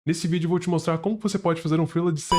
Nesse vídeo eu vou te mostrar como você pode fazer um freela de R$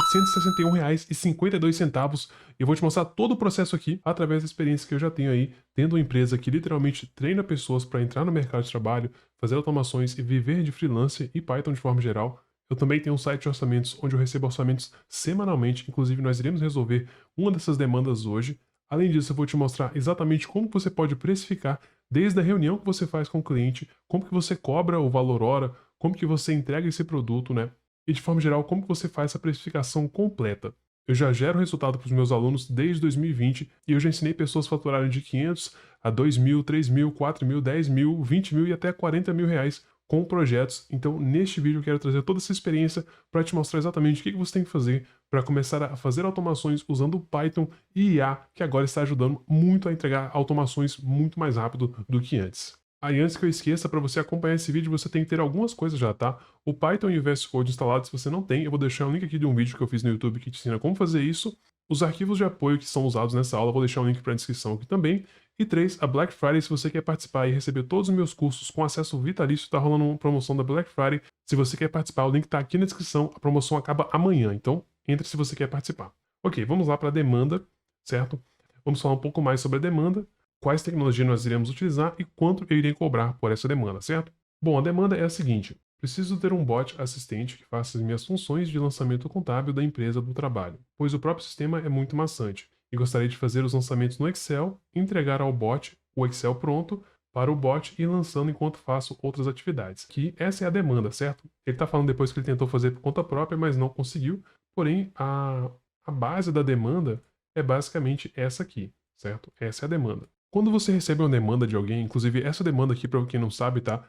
761,52 e eu vou te mostrar todo o processo aqui através da experiência que eu já tenho aí, tendo uma empresa que literalmente treina pessoas para entrar no mercado de trabalho, fazer automações e viver de freelancer e Python de forma geral. Eu também tenho um site de orçamentos onde eu recebo orçamentos semanalmente, inclusive nós iremos resolver uma dessas demandas hoje. Além disso, eu vou te mostrar exatamente como você pode precificar desde a reunião que você faz com o cliente, como que você cobra o valor hora, como que você entrega esse produto, né? E de forma geral, como que você faz essa precificação completa. Eu já gero resultado para os meus alunos desde 2020 e eu já ensinei pessoas a faturarem de 500 a 2.000, 3.000, 4.000, 10.000, 20.000 e até 40.000 reais com projetos. Então, neste vídeo eu quero trazer toda essa experiência para te mostrar exatamente o que você tem que fazer para começar a fazer automações usando Python e IA, que agora está ajudando muito a entregar automações muito mais rápido do que antes. Aí antes que eu esqueça, para você acompanhar esse vídeo, você tem que ter algumas coisas já, tá? O Python e o VS Code instalado, se você não tem, eu vou deixar um link aqui de um vídeo que eu fiz no YouTube que te ensina como fazer isso. Os arquivos de apoio que são usados nessa aula, eu vou deixar um link para a descrição aqui também. E 3, a Black Friday, se você quer participar e receber todos os meus cursos com acesso vitalício, tá rolando uma promoção da Black Friday. Se você quer participar, o link tá aqui na descrição, a promoção acaba amanhã, então entre se você quer participar. Ok, vamos lá para a demanda, certo? Vamos falar um pouco mais sobre a demanda, quais tecnologias nós iremos utilizar e quanto eu irei cobrar por essa demanda, certo? Bom, a demanda é a seguinte: preciso ter um bot assistente que faça as minhas funções de lançamento contábil da empresa do trabalho, pois o próprio sistema é muito maçante, e gostaria de fazer os lançamentos no Excel, entregar ao bot o Excel pronto para o bot ir lançando enquanto faço outras atividades. Que essa é a demanda, certo? Ele está falando depois que ele tentou fazer por conta própria, mas não conseguiu, porém a base da demanda é basicamente essa aqui, certo? Essa é a demanda. Quando você recebe uma demanda de alguém, inclusive essa demanda aqui, para quem não sabe, tá?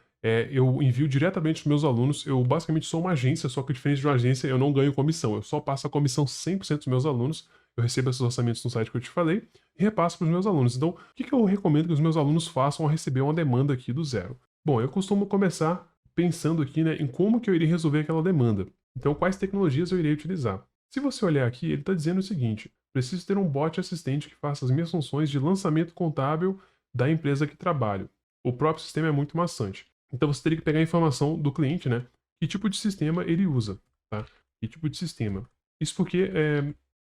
Eu envio diretamente para meus alunos. Eu basicamente sou uma agência, só que diferente de uma agência, eu não ganho comissão. Eu só passo a comissão 100% dos meus alunos. Eu recebo esses orçamentos no site que eu te falei e repasso para os meus alunos. Então, o que eu recomendo que os meus alunos façam ao receber uma demanda aqui do zero? Bom, eu costumo começar pensando aqui, né, em como que eu irei resolver aquela demanda. Então, quais tecnologias eu irei utilizar? Se você olhar aqui, ele está dizendo o seguinte: preciso ter um bot assistente que faça as minhas funções de lançamento contábil da empresa que trabalho. O próprio sistema é muito maçante. Então você teria que pegar a informação do cliente, né? Que tipo de sistema ele usa, tá? Que tipo de sistema. Isso porque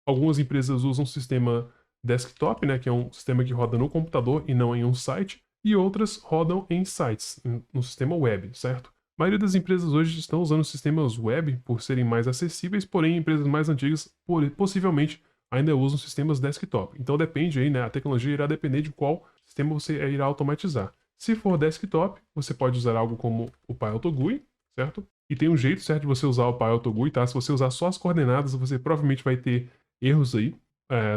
algumas empresas usam um sistema desktop, né? Que é um sistema que roda no computador e não em um site. E outras rodam em sites, no sistema web, certo? A maioria das empresas hoje estão usando sistemas web por serem mais acessíveis, porém empresas mais antigas possivelmente ainda usam sistemas desktop. Então depende aí, né? A tecnologia irá depender de qual sistema você irá automatizar. Se for desktop, você pode usar algo como o PyAutoGUI, certo? E tem um jeito certo de você usar o PyAutoGUI, tá? Se você usar só as coordenadas, você provavelmente vai ter erros aí.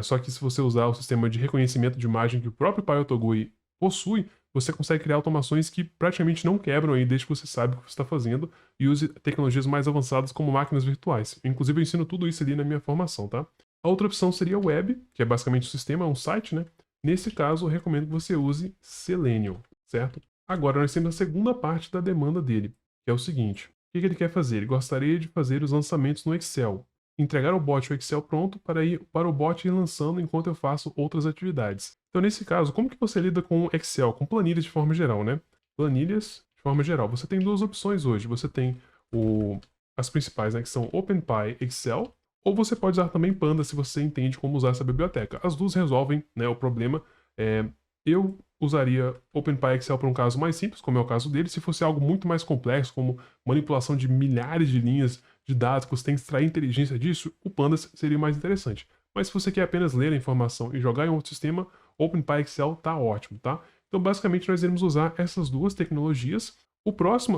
Só que se você usar o sistema de reconhecimento de imagem que o próprio PyAutoGUI possui, você consegue criar automações que praticamente não quebram aí, desde que você sabe o que você está fazendo e use tecnologias mais avançadas como máquinas virtuais. Inclusive, eu ensino tudo isso ali na minha formação, tá? A outra opção seria o web, que é basicamente o sistema, é um site, né? Nesse caso, eu recomendo que você use Selenium, certo? Agora, nós temos a segunda parte da demanda dele, que é o seguinte: o que ele quer fazer? Ele gostaria de fazer os lançamentos no Excel, entregar ao bot o Excel pronto para o bot ir lançando enquanto eu faço outras atividades. Então, nesse caso, como que você lida com Excel, com planilhas de forma geral, né? Planilhas de forma geral. Você tem duas opções hoje. Você tem as principais, né, que são OpenPy, Excel, ou você pode usar também Panda se você entende como usar essa biblioteca. As duas resolvem, né, o problema. Eu usaria OpenPy Excel para um caso mais simples, como é o caso dele. Se fosse algo muito mais complexo, como manipulação de milhares de linhas de dados, que você tem que extrair inteligência disso, o Pandas seria mais interessante. Mas se você quer apenas ler a informação e jogar em outro sistema, OpenPy Excel tá ótimo, tá? Então, basicamente, nós iremos usar essas duas tecnologias. A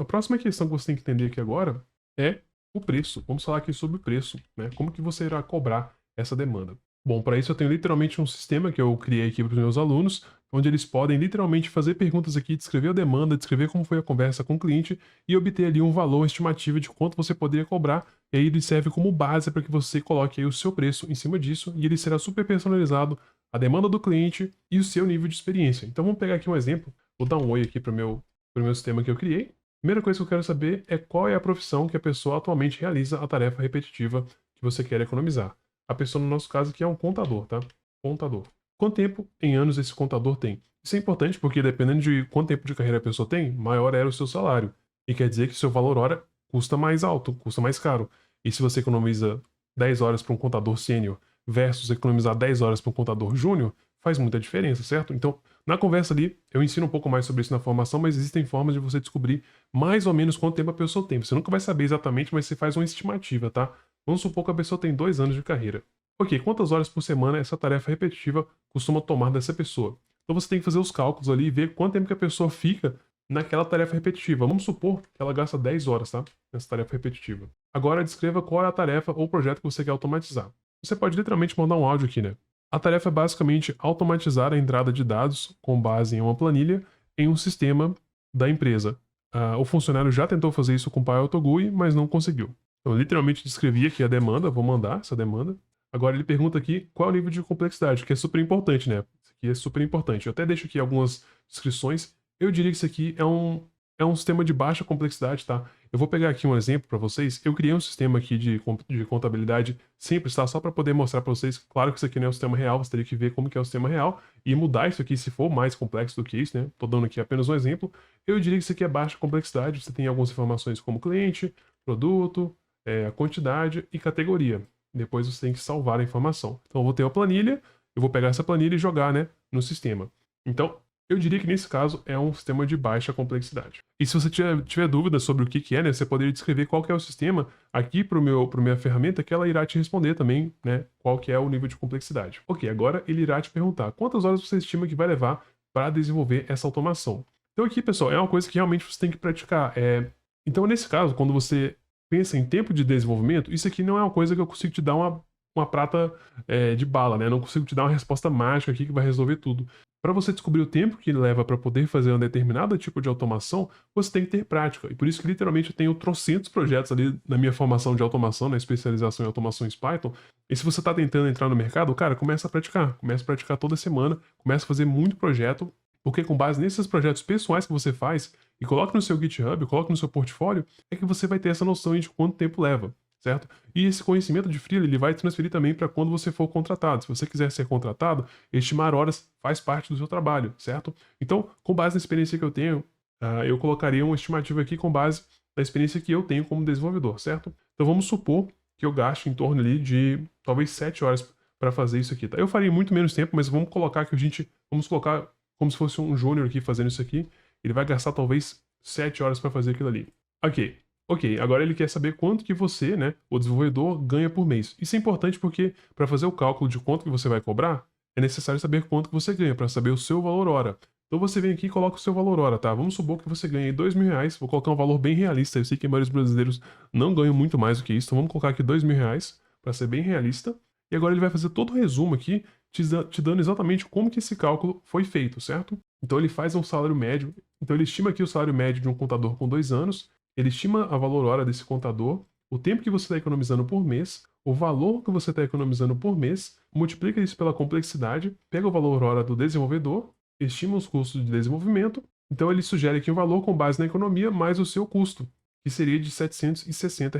próxima questão que você tem que entender aqui agora é o preço. Vamos falar aqui sobre o preço, né? Como que você irá cobrar essa demanda? Bom, para isso eu tenho literalmente um sistema que eu criei aqui para os meus alunos, onde eles podem literalmente fazer perguntas aqui, descrever a demanda, descrever como foi a conversa com o cliente e obter ali um valor estimativo de quanto você poderia cobrar. E aí ele serve como base para que você coloque aí o seu preço em cima disso e ele será super personalizado à demanda do cliente e o seu nível de experiência. Então vamos pegar aqui um exemplo. Vou dar um oi aqui para o meu sistema que eu criei. Primeira coisa que eu quero saber é qual é a profissão que a pessoa atualmente realiza a tarefa repetitiva que você quer economizar. A pessoa, no nosso caso, aqui é um contador, tá? Contador. Quanto tempo em anos esse contador tem? Isso é importante porque, dependendo de quanto tempo de carreira a pessoa tem, maior era o seu salário. E quer dizer que seu valor hora custa mais alto, custa mais caro. E se você economiza 10 horas para um contador sênior versus economizar 10 horas para um contador júnior, faz muita diferença, certo? Então, na conversa ali, eu ensino um pouco mais sobre isso na formação, mas existem formas de você descobrir mais ou menos quanto tempo a pessoa tem. Você nunca vai saber exatamente, mas você faz uma estimativa, tá? Vamos supor que a pessoa tem 2 anos de carreira. Ok, quantas horas por semana essa tarefa repetitiva costuma tomar dessa pessoa? Então você tem que fazer os cálculos ali e ver quanto tempo que a pessoa fica naquela tarefa repetitiva. Vamos supor que ela gasta 10 horas, tá? Nessa tarefa repetitiva. Agora descreva qual é a tarefa ou projeto que você quer automatizar. Você pode literalmente mandar um áudio aqui, né? A tarefa é basicamente automatizar a entrada de dados com base em uma planilha em um sistema da empresa. O funcionário já tentou fazer isso com o PyAutoGUI, mas não conseguiu. Então, eu literalmente descrevi aqui a demanda, vou mandar essa demanda. Agora ele pergunta aqui qual é o nível de complexidade, que é super importante, né? Isso aqui é super importante. Eu até deixo aqui algumas descrições. Eu diria que isso aqui é um sistema de baixa complexidade, tá? Eu vou pegar aqui um exemplo para vocês. Eu criei um sistema aqui de contabilidade simples, tá? Só para poder mostrar para vocês. Claro que isso aqui não é o sistema real, você teria que ver como que é o sistema real e mudar isso aqui se for mais complexo do que isso, né? Tô dando aqui apenas um exemplo. Eu diria que isso aqui é baixa complexidade. Você tem algumas informações como cliente, produto, a quantidade e categoria. Depois você tem que salvar a informação. Então eu vou ter uma planilha, eu vou pegar essa planilha e jogar, né, no sistema. Então, eu diria que nesse caso é um sistema de baixa complexidade. E se você tiver dúvida sobre o que é, né, você poderia descrever qual que é o sistema aqui para minha ferramenta que ela irá te responder também, né, qual que é o nível de complexidade. Ok, agora ele irá te perguntar quantas horas você estima que vai levar para desenvolver essa automação. Então aqui, pessoal, é uma coisa que realmente você tem que praticar. Então, nesse caso, quando você pensa em tempo de desenvolvimento, isso aqui não é uma coisa que eu consigo te dar uma prata de bala, né? Eu não consigo te dar uma resposta mágica aqui que vai resolver tudo. Para você descobrir o tempo que leva para poder fazer um determinado tipo de automação, você tem que ter prática. E por isso que literalmente eu tenho trocentos projetos ali na minha formação de automação, na especialização em automações Python. E se você está tentando entrar no mercado, cara, começa a praticar toda semana, começa a fazer muito projeto, porque com base nesses projetos pessoais que você faz e coloca no seu GitHub, coloca no seu portfólio, é que você vai ter essa noção de quanto tempo leva, certo? E esse conhecimento de freela, ele vai transferir também para quando você for contratado. Se você quiser ser contratado, estimar horas faz parte do seu trabalho, certo? Então, com base na experiência que eu tenho, eu colocaria uma estimativa aqui com base na experiência que eu tenho como desenvolvedor, certo? Então vamos supor que eu gaste em torno ali de talvez 7 horas para fazer isso aqui, tá? Eu faria muito menos tempo, mas vamos colocar que vamos colocar como se fosse um júnior aqui fazendo isso aqui. Ele vai gastar talvez 7 horas para fazer aquilo ali. Ok, agora ele quer saber quanto que você, né, o desenvolvedor, ganha por mês. Isso é importante porque para fazer o cálculo de quanto que você vai cobrar, é necessário saber quanto que você ganha, para saber o seu valor hora. Então você vem aqui e coloca o seu valor hora, tá? Vamos supor que você ganhe R$ 2.000, vou colocar um valor bem realista, eu sei que a maioria dos brasileiros não ganham muito mais do que isso, então vamos colocar aqui R$ 2.000, para ser bem realista. E agora ele vai fazer todo o resumo aqui, te dando exatamente como que esse cálculo foi feito, certo? Então ele faz um salário médio, então ele estima aqui o salário médio de um contador com 2 anos, ele estima a valor hora desse contador, o tempo que você está economizando por mês, o valor que você está economizando por mês, multiplica isso pela complexidade, pega o valor hora do desenvolvedor, estima os custos de desenvolvimento, então ele sugere aqui um valor com base na economia mais o seu custo, que seria de R$ 760,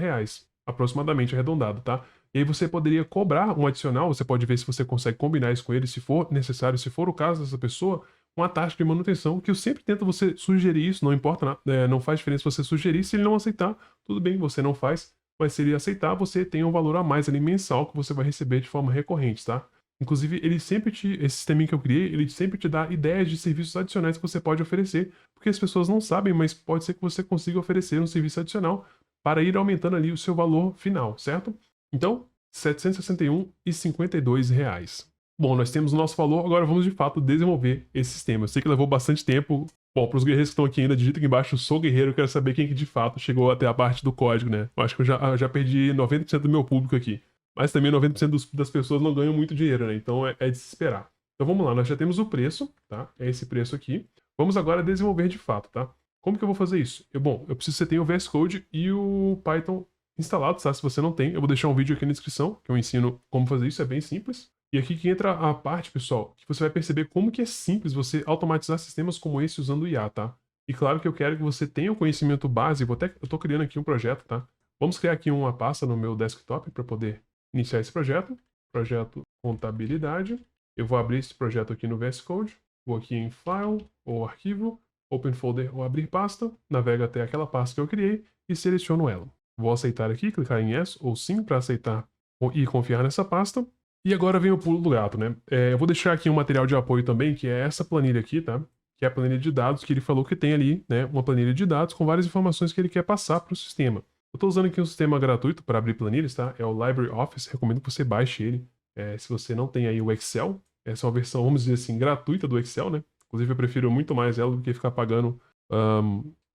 aproximadamente arredondado, tá? E aí você poderia cobrar um adicional, você pode ver se você consegue combinar isso com ele, se for necessário, se for o caso dessa pessoa, uma taxa de manutenção, que eu sempre tento você sugerir isso, não importa nada, não faz diferença você sugerir, se ele não aceitar, tudo bem, você não faz, mas se ele aceitar, você tem um valor a mais ali mensal que você vai receber de forma recorrente, tá? Inclusive, esse sistema que eu criei, ele sempre te dá ideias de serviços adicionais que você pode oferecer, porque as pessoas não sabem, mas pode ser que você consiga oferecer um serviço adicional para ir aumentando ali o seu valor final, certo? Então, R$ 761,52. Bom, nós temos o nosso valor, agora vamos de fato desenvolver esse sistema. Eu sei que levou bastante tempo. Bom, para os guerreiros que estão aqui ainda, digita aqui embaixo, eu sou guerreiro, eu quero saber quem que de fato chegou até a parte do código, né? Eu acho que eu já perdi 90% do meu público aqui. Mas também 90% das pessoas não ganham muito dinheiro, né? Então é de se esperar. Então vamos lá, nós já temos o preço, tá? É esse preço aqui. Vamos agora desenvolver de fato, tá? Como que eu vou fazer isso? Bom, eu preciso que você tenha o VS Code e o Python instalados, tá? Se você não tem, eu vou deixar um vídeo aqui na descrição, que eu ensino como fazer isso, é bem simples. E aqui que entra a parte, pessoal, que você vai perceber como que é simples você automatizar sistemas como esse usando o IA, tá? E claro que eu quero que você tenha o conhecimento base, eu tô criando aqui um projeto, tá? Vamos criar aqui uma pasta no meu desktop para poder iniciar esse projeto. Projeto contabilidade. Eu vou abrir esse projeto aqui no VS Code. Vou aqui em File ou Arquivo, Open Folder ou Abrir Pasta. Navega até aquela pasta que eu criei e seleciono ela. Vou aceitar aqui, clicar em Yes ou Sim para aceitar e confiar nessa pasta. E agora vem o pulo do gato, né? Eu vou deixar aqui um material de apoio também, que é essa planilha aqui, tá? Que é a planilha de dados que ele falou que tem ali, né? Uma planilha de dados com várias informações que ele quer passar para o sistema. Eu estou usando aqui um sistema gratuito para abrir planilhas, tá? É o LibreOffice, recomendo que você baixe ele. Se você não tem aí o Excel, essa é uma versão, vamos dizer assim, gratuita do Excel, né? Inclusive eu prefiro muito mais ela do que ficar pagando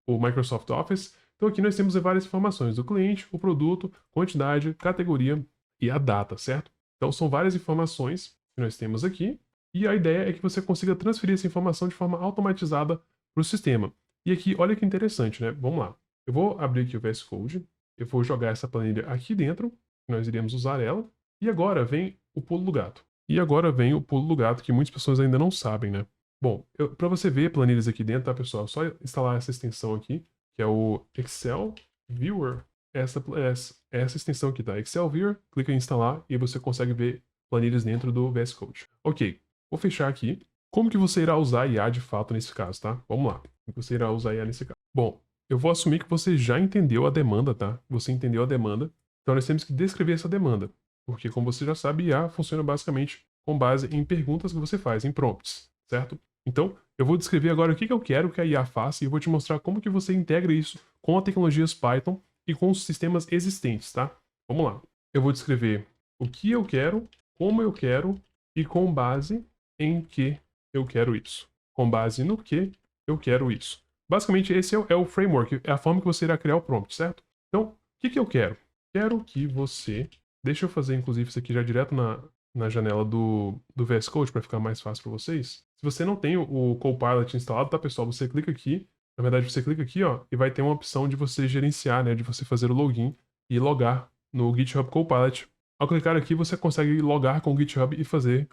o Microsoft Office. Então aqui nós temos várias informações do cliente, o produto, quantidade, categoria e a data, certo? Então são várias informações que nós temos aqui, e a ideia é que você consiga transferir essa informação de forma automatizada para o sistema. E aqui, olha que interessante, né? Vamos lá. Eu vou abrir aqui o VS Code, eu vou jogar essa planilha aqui dentro, nós iremos usar ela, e agora vem o pulo do gato. E agora vem o pulo do gato que muitas pessoas ainda não sabem, né? Bom, para você ver planilhas aqui dentro, tá, pessoal? É só instalar essa extensão aqui, que é o Excel Viewer. Essa extensão aqui, tá? Excel Viewer, clica em instalar e você consegue ver planilhas dentro do VS Code. Ok, vou fechar aqui. Como que você irá usar IA de fato nesse caso, tá? Vamos lá. Como que você irá usar IA nesse caso? Bom, eu vou assumir que você já entendeu a demanda, tá? Você entendeu a demanda. Então nós temos que descrever essa demanda. Porque, como você já sabe, IA funciona basicamente com base em perguntas que você faz, em prompts, certo? Então, eu vou descrever agora o que eu quero que a IA faça e eu vou te mostrar como que você integra isso com as tecnologias Python e com os sistemas existentes, tá? Vamos lá. Eu vou descrever o que eu quero, como eu quero e com base em que eu quero isso. Com base no que eu quero isso. Basicamente, esse é o framework, é a forma que você irá criar o prompt, certo? Então, o que eu quero? Quero que você... Deixa eu fazer, inclusive, isso aqui já direto na janela do VS Code para ficar mais fácil para vocês. Se você não tem o Copilot instalado, tá, pessoal? Você clica aqui. Na verdade, você clica aqui, ó, e vai ter uma opção de você gerenciar, né? De você fazer o login e logar no GitHub Copilot. Ao clicar aqui, você consegue logar com o GitHub e fazer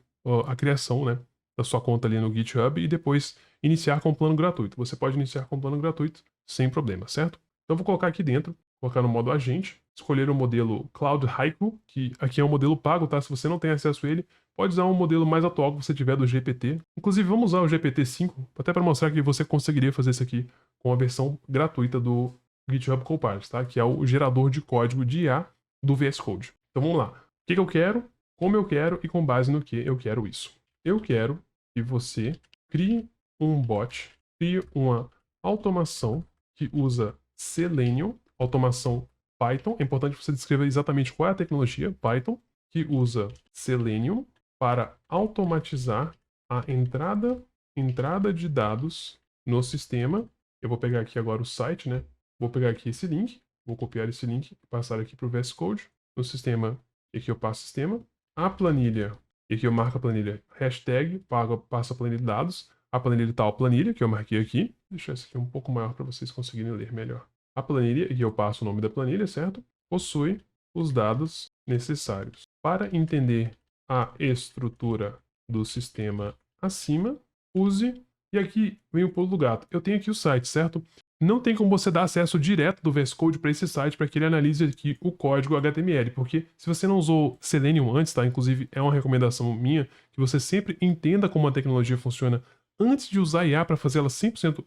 a criação, né, da sua conta ali no GitHub e depois iniciar com o plano gratuito. Você pode iniciar com o plano gratuito sem problema, certo? Então, eu vou colocar aqui dentro, colocar no modo agente, escolher o modelo Cloud Haiku, que aqui é um modelo pago, tá? Se você não tem acesso a ele, pode usar um modelo mais atual que você tiver do GPT. Inclusive, vamos usar o GPT-5, até para mostrar que você conseguiria fazer isso aqui com a versão gratuita do GitHub Copilot, tá? Que é o gerador de código de IA do VS Code. Então vamos lá. O que eu quero, como eu quero e com base no que eu quero isso. Eu quero que você crie um bot, crie uma automação que usa Selenium, automação Python. É importante você descrever exatamente qual é a tecnologia Python, que usa Selenium para automatizar a entrada de dados no sistema. Eu vou pegar aqui agora o site, né? Vou pegar aqui esse link, vou copiar esse link e passar aqui para o VS Code. No sistema, e aqui eu passo sistema. A planilha, e aqui eu marco a planilha hashtag, passo a planilha de dados. A planilha tal planilha, que eu marquei aqui. Vou deixar isso aqui um pouco maior para vocês conseguirem ler melhor. A planilha, e eu passo o nome da planilha, certo? Possui os dados necessários. Para entender a estrutura do sistema acima, use... E aqui vem o pulo do gato. Eu tenho aqui o site, certo? Não tem como você dar acesso direto do VS Code para esse site para que ele analise aqui o código HTML, porque se você não usou Selenium antes, tá? Inclusive é uma recomendação minha que você sempre entenda como a tecnologia funciona antes de usar IA para fazer ela 100%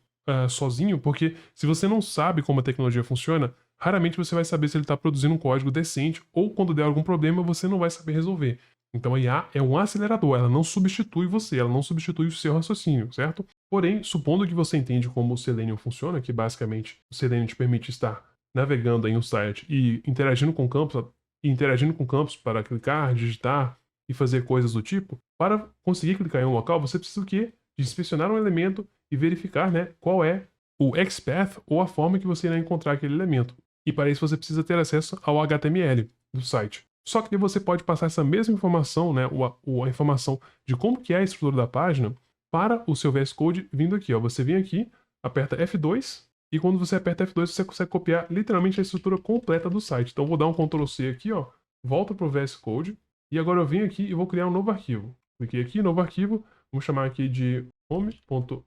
sozinho, porque se você não sabe como a tecnologia funciona, raramente você vai saber se ele está produzindo um código decente ou quando der algum problema você não vai saber resolver. Então a IA é um acelerador, ela não substitui você, ela não substitui o seu raciocínio, certo? Porém, supondo que você entende como o Selenium funciona, que basicamente o Selenium te permite estar navegando em um site e interagindo com campos para clicar, digitar e fazer coisas do tipo, para conseguir clicar em um local, você precisa o quê? De inspecionar um elemento e verificar, né, qual é o XPath ou a forma que você irá encontrar aquele elemento. E para isso você precisa ter acesso ao HTML do site. Só que você pode passar essa mesma informação, né, a informação de como que é a estrutura da página, para o seu VS Code vindo aqui. Ó. Você vem aqui, aperta F2, e quando você aperta F2, você consegue copiar literalmente a estrutura completa do site. Então eu vou dar um Ctrl+C aqui, ó, volto para o VS Code, e agora eu venho aqui e vou criar um novo arquivo. Cliquei aqui, novo arquivo, vamos chamar aqui de home.html,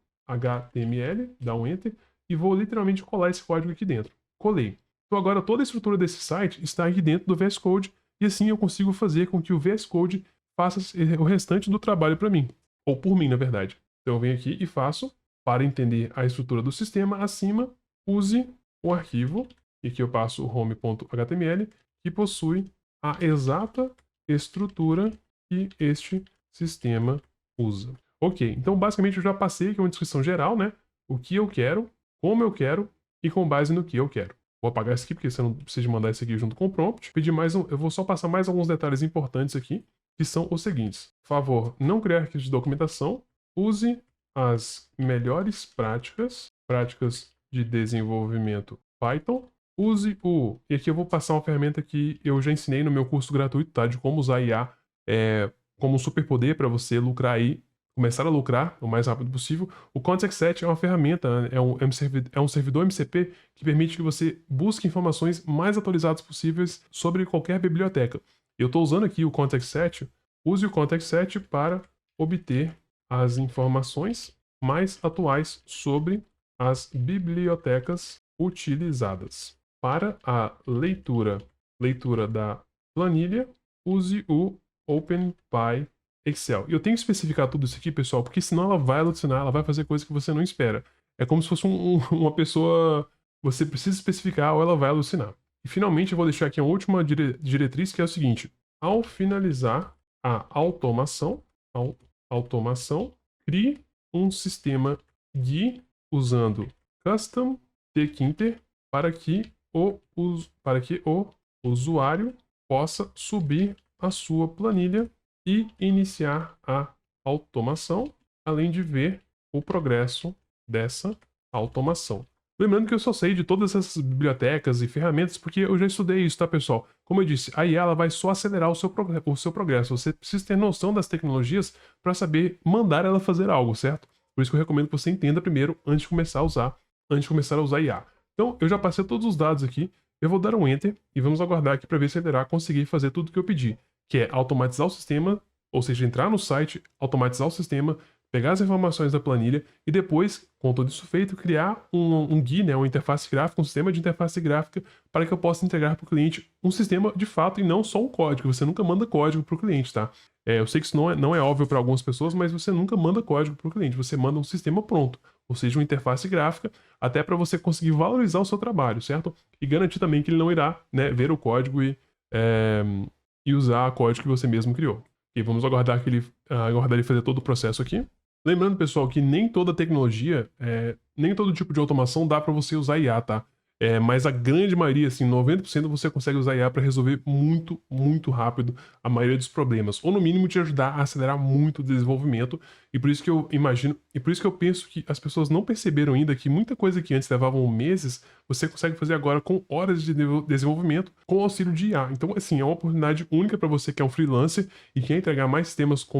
dá um Enter, e vou literalmente colar esse código aqui dentro. Colei. Então agora toda a estrutura desse site está aqui dentro do VS Code, e assim eu consigo fazer com que o VS Code faça o restante do trabalho para mim. Ou por mim, na verdade. Então eu venho aqui e faço, para entender a estrutura do sistema, acima, use o arquivo e aqui eu passo o home.html, que possui a exata estrutura que este sistema usa. Ok, então basicamente eu já passei aqui uma descrição geral, né? O que eu quero, como eu quero e com base no que eu quero. Vou apagar isso aqui porque você não precisa mandar isso aqui junto com o prompt. Pedir mais eu vou só passar mais alguns detalhes importantes aqui, que são os seguintes. Por favor, não criar arquivos de documentação. Use as melhores práticas de desenvolvimento Python. Use o... E aqui eu vou passar uma ferramenta que eu já ensinei no meu curso gratuito, tá? De como usar IA como um superpoder para você lucrar aí, começar a lucrar o mais rápido possível. O Contextset é uma ferramenta, é um servidor MCP que permite que você busque informações mais atualizadas possíveis sobre qualquer biblioteca. Eu estou usando aqui o Contextset. Use o Contextset para obter as informações mais atuais sobre as bibliotecas utilizadas. Para a leitura da planilha, use o OpenPy Excel. E eu tenho que especificar tudo isso aqui, pessoal, porque senão ela vai alucinar, ela vai fazer coisa que você não espera. É como se fosse uma pessoa... Você precisa especificar ou ela vai alucinar. E finalmente eu vou deixar aqui a última diretriz, que é o seguinte. Ao finalizar a automação, crie um sistema GUI usando custom tkinter para que o usuário possa subir a sua planilha e iniciar a automação, além de ver o progresso dessa automação. Lembrando que eu só sei de todas essas bibliotecas e ferramentas porque eu já estudei isso, tá, pessoal? Como eu disse, a IA ela vai só acelerar o seu progresso. Você precisa ter noção das tecnologias para saber mandar ela fazer algo, certo? Por isso que eu recomendo que você entenda primeiro antes de começar a usar IA. Então, eu já passei todos os dados aqui. Eu vou dar um Enter e vamos aguardar aqui para ver se ele irá conseguir fazer tudo o que eu pedi, que é automatizar o sistema, ou seja, entrar no site, automatizar o sistema, pegar as informações da planilha e depois, com tudo isso feito, criar um GUI, né, uma interface gráfica, um sistema de interface gráfica para que eu possa entregar para o cliente um sistema de fato e não só um código. Você nunca manda código para o cliente, tá? Eu sei que isso não é óbvio para algumas pessoas, mas você nunca manda código para o cliente, você manda um sistema pronto, ou seja, uma interface gráfica, até para você conseguir valorizar o seu trabalho, certo? E garantir também que ele não irá, né, ver o código e usar o código que você mesmo criou. E vamos aguardar ele fazer todo o processo aqui. Lembrando, pessoal, que nem toda tecnologia, nem todo tipo de automação dá para você usar IA, tá? Mas a grande maioria, assim, 90% você consegue usar IA para resolver muito, muito rápido a maioria dos problemas. Ou no mínimo te ajudar a acelerar muito o desenvolvimento. E por isso que eu imagino, e por isso que eu penso que as pessoas não perceberam ainda que muita coisa que antes levavam meses, você consegue fazer agora com horas de desenvolvimento com o auxílio de IA. Então, assim, é uma oportunidade única para você que é um freelancer e quer entregar mais sistemas com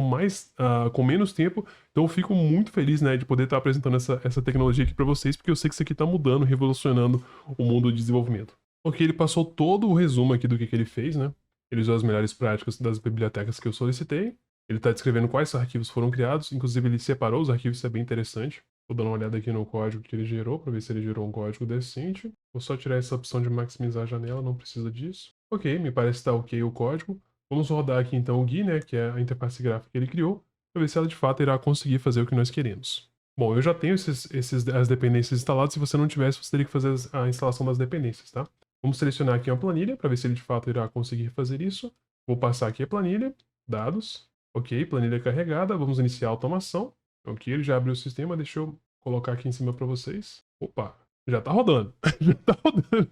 menos tempo. Então eu fico muito feliz, né, de poder estar apresentando essa tecnologia aqui para vocês, porque eu sei que isso aqui está mudando, revolucionando o mundo de desenvolvimento. Ok, ele passou todo o resumo aqui do que ele fez, né? Ele usou as melhores práticas das bibliotecas que eu solicitei. Ele está descrevendo quais arquivos foram criados, inclusive ele separou os arquivos, isso é bem interessante. Vou dar uma olhada aqui no código que ele gerou, para ver se ele gerou um código decente. Vou só tirar essa opção de maximizar a janela, não precisa disso. Ok, me parece estar ok o código. Vamos rodar aqui então o GUI, né, que é a interface gráfica que ele criou, para ver se ela de fato irá conseguir fazer o que nós queremos. Bom, eu já tenho as dependências instaladas. Se você não tivesse, você teria que fazer a instalação das dependências, tá? Vamos selecionar aqui uma planilha para ver se ele de fato irá conseguir fazer isso. Vou passar aqui a planilha, dados, ok, planilha carregada, vamos iniciar a automação. Ok, ele já abriu o sistema, deixa eu colocar aqui em cima para vocês. Opa, já tá rodando, já tá rodando,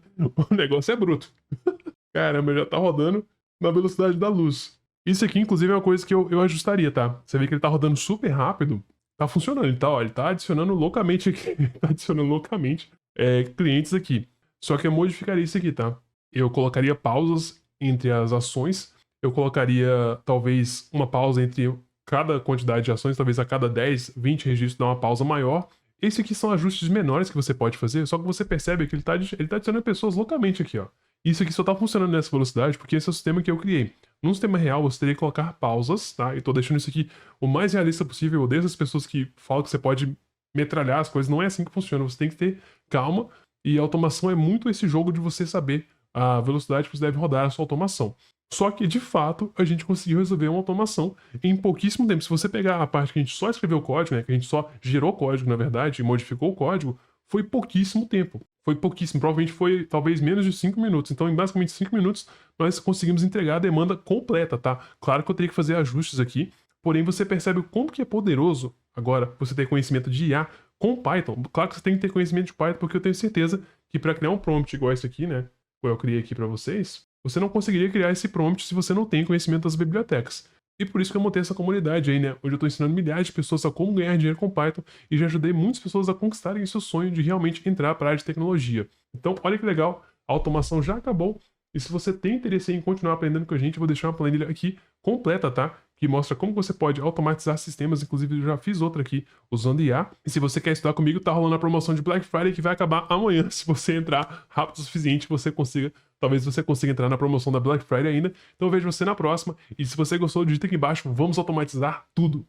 o negócio é bruto. Caramba, já tá rodando na velocidade da luz. Isso aqui, inclusive, é uma coisa que eu ajustaria, tá? Você vê que ele tá rodando super rápido. Tá funcionando, ele tá adicionando loucamente aqui. Tá adicionando loucamente clientes aqui. Só que eu modificaria isso aqui, tá? Eu colocaria pausas entre as ações. Eu colocaria, talvez, uma pausa entre cada quantidade de ações. Talvez a cada 10, 20 registros dá uma pausa maior. Esses aqui são ajustes menores que você pode fazer. Só que você percebe que ele tá adicionando pessoas loucamente aqui, ó. Isso aqui só tá funcionando nessa velocidade porque esse é o sistema que eu criei. Num sistema real, você teria que colocar pausas, tá? E tô deixando isso aqui o mais realista possível. Eu odeio essas pessoas que falam que você pode metralhar as coisas. Não é assim que funciona. Você tem que ter calma. E a automação é muito esse jogo de você saber a velocidade que você deve rodar a sua automação. Só que, de fato, a gente conseguiu resolver uma automação em pouquíssimo tempo. Se você pegar a parte que a gente só escreveu o código, né? Que a gente só gerou código, na verdade, e modificou o código, foi pouquíssimo tempo. foi pouquíssimo, provavelmente foi talvez menos de 5 minutos. Então, em basicamente 5 minutos, nós conseguimos entregar a demanda completa, tá? Claro que eu teria que fazer ajustes aqui, porém você percebe o como que é poderoso agora você ter conhecimento de IA com Python. Claro que você tem que ter conhecimento de Python, porque eu tenho certeza que para criar um prompt igual esse aqui, né, que eu criei aqui para vocês, você não conseguiria criar esse prompt se você não tem conhecimento das bibliotecas. E por isso que eu montei essa comunidade aí, né? Onde eu estou ensinando milhares de pessoas a como ganhar dinheiro com Python e já ajudei muitas pessoas a conquistarem esse sonho de realmente entrar para a área de tecnologia. Então, olha que legal, a automação já acabou. E se você tem interesse em continuar aprendendo com a gente, eu vou deixar uma planilha aqui completa, tá? Que mostra como você pode automatizar sistemas. Inclusive, eu já fiz outra aqui usando IA. E se você quer estudar comigo, tá rolando a promoção de Black Friday que vai acabar amanhã. Se você entrar rápido o suficiente, você consiga. Talvez você consiga entrar na promoção da Black Friday ainda. Então eu vejo você na próxima. E se você gostou, digita aqui embaixo. Vamos automatizar tudo.